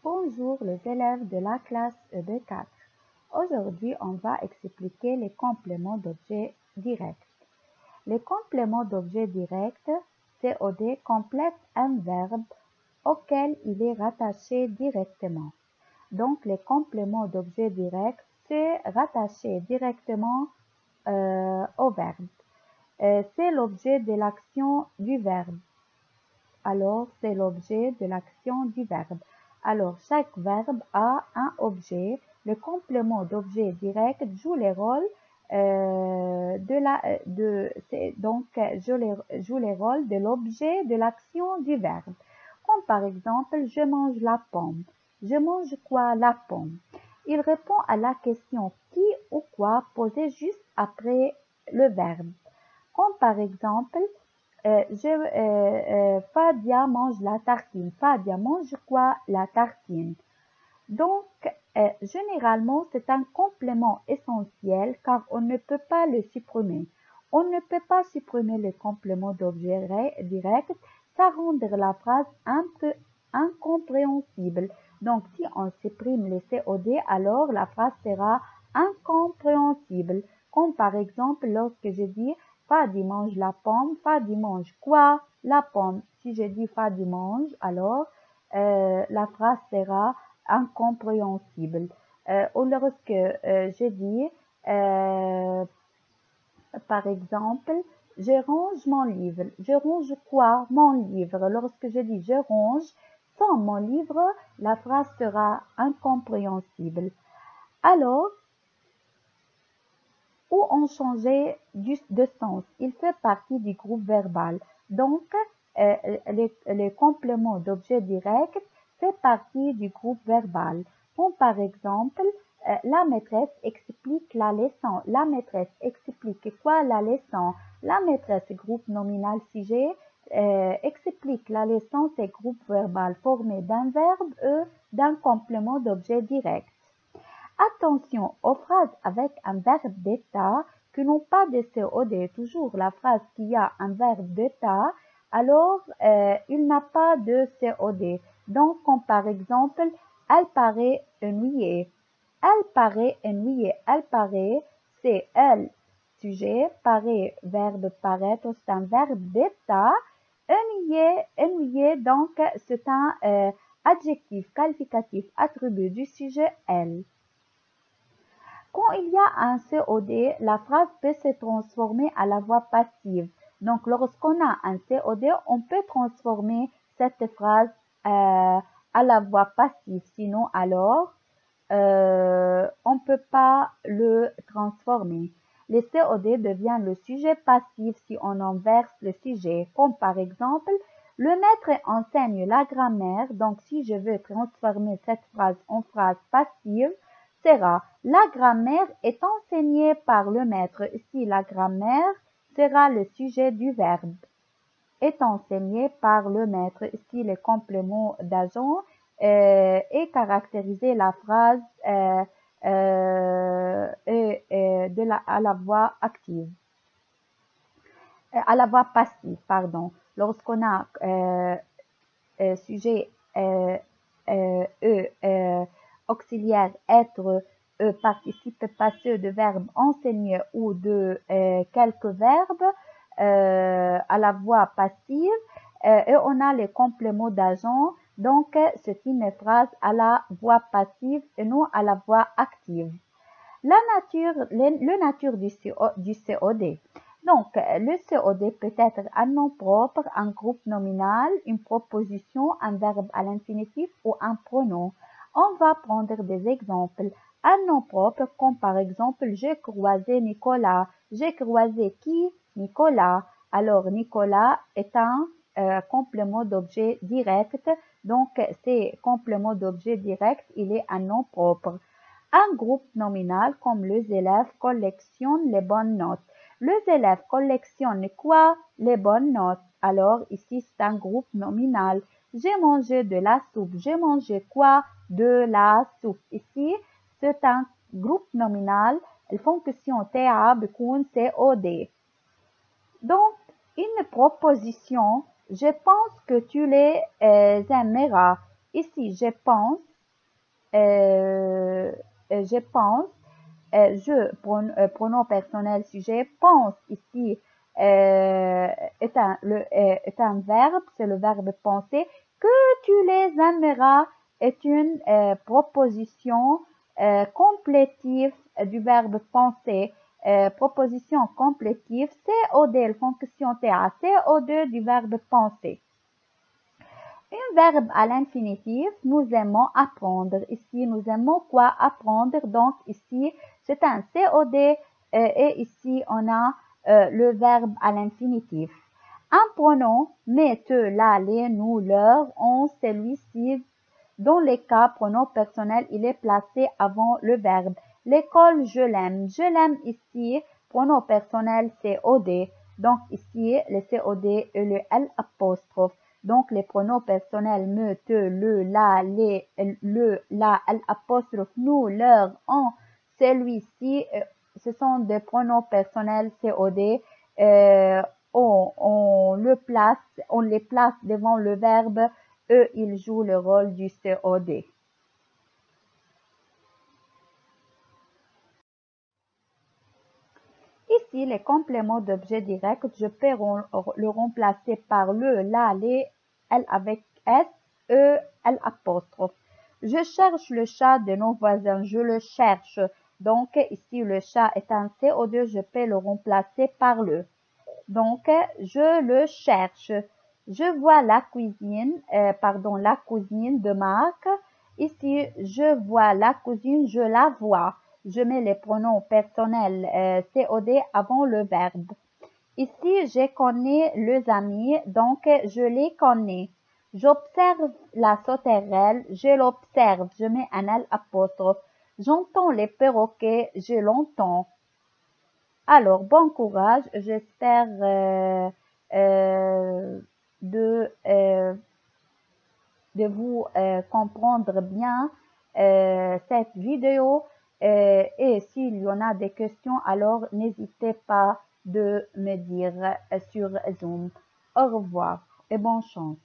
Bonjour les élèves de la classe EB4. Aujourd'hui, on va expliquer les compléments d'objets directs. Les compléments d'objets directs, COD, complètent un verbe auquel il est rattaché directement. Donc, les compléments d'objets directs, c'est rattaché directement au verbe. C'est l'objet de l'action du verbe. Alors, c'est l'objet de l'action du verbe. Alors, chaque verbe a un objet. Le complément d'objet direct joue les rôles joue les rôles de l'objet de l'action du verbe. Comme par exemple, je mange la pomme. Je mange quoi? La pomme. Il répond à la question qui ou quoi posée juste après le verbe. Comme par exemple, Fadia mange la tartine. Fadia mange quoi? La tartine. Donc, généralement, c'est un complément essentiel car on ne peut pas le supprimer. On ne peut pas supprimer le complément d'objet direct, ça rendre la phrase un peu incompréhensible. Donc, si on supprime le COD, alors la phrase sera incompréhensible. Comme par exemple, lorsque je dis Fadi mange la pomme, Fadi mange quoi? La pomme. Si je dis Fadi mange, alors la phrase sera incompréhensible. Ou lorsque je dis, par exemple, je range mon livre. Je range quoi? Mon livre. Lorsque je dis je range sans mon livre, la phrase sera incompréhensible. Alors, où on changeait de sens. Il fait partie du groupe verbal. Donc, les compléments d'objet direct fait partie du groupe verbal. Comme par exemple, la maîtresse explique la leçon. La maîtresse explique quoi la leçon? La maîtresse, groupe nominal sujet, explique la leçon, c'est groupe verbal formé d'un verbe et d'un complément d'objet direct. Attention aux phrases avec un verbe d'état qui n'ont pas de COD. Toujours la phrase qui a un verbe d'état, alors il n'a pas de COD. Donc, comme par exemple, elle paraît ennuyée. Elle paraît ennuyée. Elle paraît, c'est elle, sujet, paraît, verbe paraître, c'est un verbe d'état. Ennuyée, donc c'est un adjectif qualificatif attribut du sujet elle. Quand il y a un COD, la phrase peut se transformer à la voix passive. Donc, lorsqu'on a un COD, on peut transformer cette phrase à la voix passive. Sinon, alors, on ne peut pas le transformer. Le COD devient le sujet passif si on inverse le sujet. Comme par exemple, le maître enseigne la grammaire. Donc, si je veux transformer cette phrase en phrase passive, sera la grammaire est enseignée par le maître. Ici, la grammaire sera le sujet du verbe. Est enseigné par le maître. Ici, le complément d'agent est caractérisé la phrase à la voix active. À la voix passive, pardon. Lorsqu'on a sujet auxiliaire être participe passé de verbes enseigner ou de quelques verbes à la voix passive et on a les compléments d'agent. Donc, c'est une phrase à la voix passive et non à la voix active. La nature du COD. Donc, le COD peut être un nom propre, un groupe nominal, une proposition, un verbe à l'infinitif ou un pronom. On va prendre des exemples. Un nom propre, comme par exemple, j'ai croisé Nicolas. J'ai croisé qui? Nicolas. Alors, Nicolas est un complément d'objet direct. Donc, c'est complément d'objet direct, il est un nom propre. Un groupe nominal comme les élèves collectionnent les bonnes notes. Les élèves collectionnent quoi? Les bonnes notes. Alors, ici, c'est un groupe nominal. J'ai mangé de la soupe. J'ai mangé quoi? De la soupe. Ici, c'est un groupe nominal. الفونكسيون تاعها بيكون COD. Donc, une proposition, je pense que tu les aimeras. Ici, je pense, je pense, pronom personnel sujet, pense ici est un verbe, c'est le verbe penser. Que tu les aimeras est une proposition complétive du verbe penser. Proposition complétive, COD, fonction TA, CO2 du verbe penser. Un verbe à l'infinitif, nous aimons apprendre. Ici, nous aimons quoi? Apprendre. Donc, ici, c'est un COD et ici, on a le verbe à l'infinitif. Un pronom, mais, te, la, les, nous, leur, on, celui-ci. Dans les cas pronom personnel, il est placé avant le verbe. L'école, je l'aime. Je l'aime ici. Pronom personnel, COD. Donc, ici, le COD et le L apostrophe. Donc, les pronoms personnels me, te, le, la, les, le, la, l'apostrophe, nous, leur, on, celui-ci, ce sont des pronoms personnels COD. On les place devant le verbe. Eux, ils jouent le rôle du COD. Ici, les compléments d'objet direct, je peux le remplacer par le, la, les, L avec S, E, L apostrophe. Je cherche le chat de nos voisins, je le cherche. Donc, ici, le chat est un CO2, je peux le remplacer par le. Donc, je le cherche. Je vois la cuisine, la cousine de Marc. Ici, je vois la cousine, je la vois. Je mets les pronoms personnels COD avant le verbe. Ici, je connais les amis, donc je les connais. J'observe la sauterelle, je l'observe, je mets un L apostrophe. J'entends les perroquets, je l'entends. Alors, bon courage, j'espère de, euh, de vous comprendre bien cette vidéo et s'il y en a des questions, alors n'hésitez pas de me dire sur Zoom. Au revoir et bonne chance.